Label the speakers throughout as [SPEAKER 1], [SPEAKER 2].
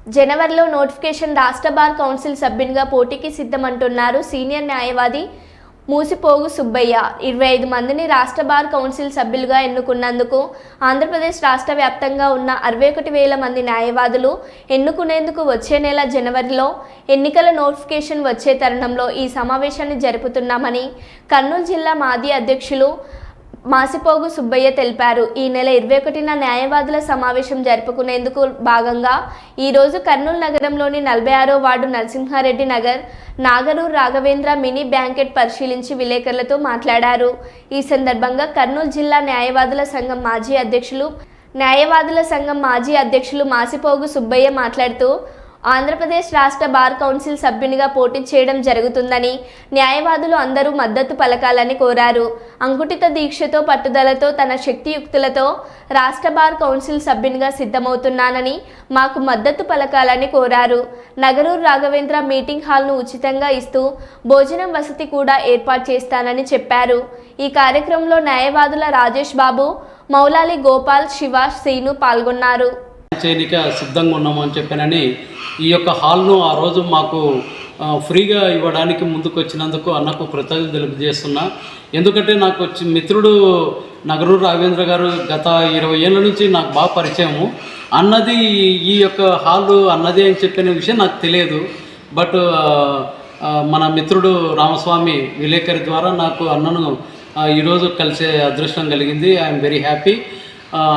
[SPEAKER 1] జనవరిలో నోటిఫికేషన్ రాష్ట్ర bar council సభ్యునిగా పోటీకి సిద్ధమంటున్నారు సీనియర్ న్యాయవాది మూసిపోగు సుబ్బయ్య. 25 మందిని రాష్ట్ర బార్ కౌన్సిల్ సభ్యులుగా ఎన్నుకున్నందుకు ఆంధ్రప్రదేశ్ రాష్ట్ర వ్యాప్తంగా ఉన్న 61,000 మంది న్యాయవాదులు ఎన్నుకునేందుకు వచ్చే నెల జనవరిలో ఎన్నికల నోటిఫికేషన్ వచ్చే తరుణంలో ఈ సమావేశాన్ని జరుపుతున్నామని కర్నూలు జిల్లా మాజీ అధ్యక్షులు మాసిపోగు సుబ్బయ్య తెలిపారు. ఈ నెల 21న న్యాయవాదుల సమావేశం జరుపుకునేందుకు భాగంగా ఈరోజు కర్నూలు నగరంలోని 46వ ward Narasimha Reddy Nagar Nagarur Raghavendra mini banquet పరిశీలించి విలేకరులతో మాట్లాడారు. ఈ సందర్భంగా కర్నూలు జిల్లా న్యాయవాదుల సంఘం మాజీ అధ్యక్షులు మాసిపోగు సుబ్బయ్య మాట్లాడుతూ ఆంధ్రప్రదేశ్ రాష్ట్ర బార్ కౌన్సిల్ సభ్యునిగా పోటీ చేయడం జరుగుతుందని, న్యాయవాదులు అందరూ మద్దతు పలకాలని కోరారు. అంకుటిత దీక్షతో పట్టుదలతో తన శక్తియుక్తులతో రాష్ట్ర బార్ కౌన్సిల్ సభ్యునిగా సిద్ధమవుతున్నానని మాకు మద్దతు పలకాలని కోరారు. నగరూర్ రాఘవేంద్ర మీటింగ్ హాల్ను ఉచితంగా ఇస్తూ భోజనం వసతి కూడా ఏర్పాటు చేస్తానని చెప్పారు. ఈ కార్యక్రమంలో న్యాయవాదుల రాజేష్ బాబు, మౌలాలి గోపాల్, శివ, శ్రీను పాల్గొన్నారు.
[SPEAKER 2] చేయనిక సిద్ధంగా ఉన్నామని చెప్పానని ఈ యొక్క హాల్ను ఆ రోజు మాకు ఫ్రీగా ఇవ్వడానికి ముందుకు వచ్చినందుకు అన్నకు కృతజ్ఞతలు తెలియజేస్తున్నా. ఎందుకంటే నాకు మిత్రుడు నగరూరు రాఘవేంద్ర గారు గత 20 ఏళ్ళ నుంచి నాకు బాగా పరిచయము. అన్నది ఈ యొక్క హాలు అన్నది అని చెప్పిన విషయం నాకు తెలియదు. బట్ మన మిత్రుడు రామస్వామి విలేకరి ద్వారా నాకు అన్నను ఈరోజు కలిసే అదృష్టం కలిగింది. I'm very happy.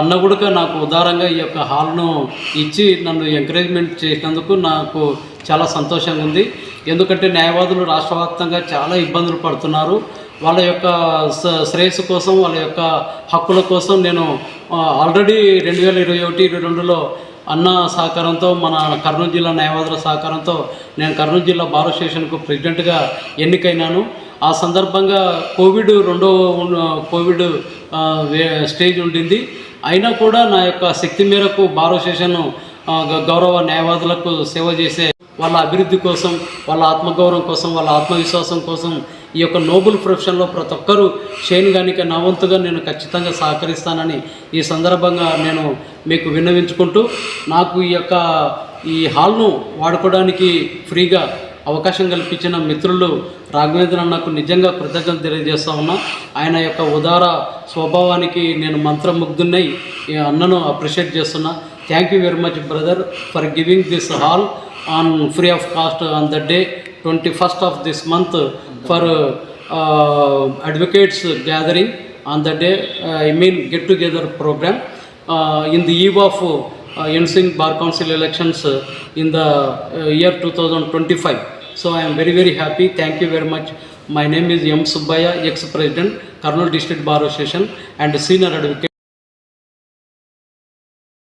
[SPEAKER 2] అన్న కూడా నాకు ఉదారంగా ఈ యొక్క హాల్ను ఇచ్చి నన్ను ఎంకరేజ్మెంట్ చేసినందుకు నాకు చాలా సంతోషంగా ఉంది. ఎందుకంటే న్యాయవాదులు రాష్ట్ర వ్యాప్తంగా చాలా ఇబ్బందులు పడుతున్నారు. వాళ్ళ యొక్క శ్రేయస్సు కోసం, వాళ్ళ యొక్క హక్కుల కోసం నేను ఆల్రెడీ 2021-22లో అన్న సహకారంతో, మన కర్నూలు జిల్లా న్యాయవాదుల సహకారంతో నేను కర్నూలు జిల్లా బార్ అసోసియేషన్కు ప్రెసిడెంట్గా ఎన్నికైనాను. ఆ సందర్భంగా కోవిడ్ స్టేజ్ ఉండింది. అయినా కూడా నా యొక్క శక్తి మేరకు బార్ అసోసియేషన్ గౌరవ న్యాయవాదులకు సేవ చేసే వాళ్ళ అభివృద్ధి కోసం, వాళ్ళ ఆత్మగౌరవం కోసం, వాళ్ళ ఆత్మవిశ్వాసం కోసం ఈ యొక్క నోబుల్ ప్రొఫెషన్లో ప్రతి ఒక్కరూ చేయనిగానిక నా వంతుగా నేను ఖచ్చితంగా సహకరిస్తానని ఈ సందర్భంగా నేను మీకు విన్నవించుకుంటూ, నాకు ఈ హాల్ను వాడుకోవడానికి ఫ్రీగా అవకాశం కల్పించిన మిత్రులు రాఘవేంద్ర అన్నకు నిజంగా కృతజ్ఞతలు తెలియజేస్తా ఉన్నా. ఆయన యొక్క ఉదార స్వభావానికి నేను మంత్రముగ్ధున్నై అన్నను అప్రిషియేట్ చేస్తున్నా. Thank you very much brother for giving this hall on free of cost on the day 21st of this month for advocates gathering on the day, get together program in the eve of ensuing bar council elections in the year 2025. So I am very very happy. Thank you very much. My name is M. Subbaya, ex-president, Karnool District Bar Association and senior advocate.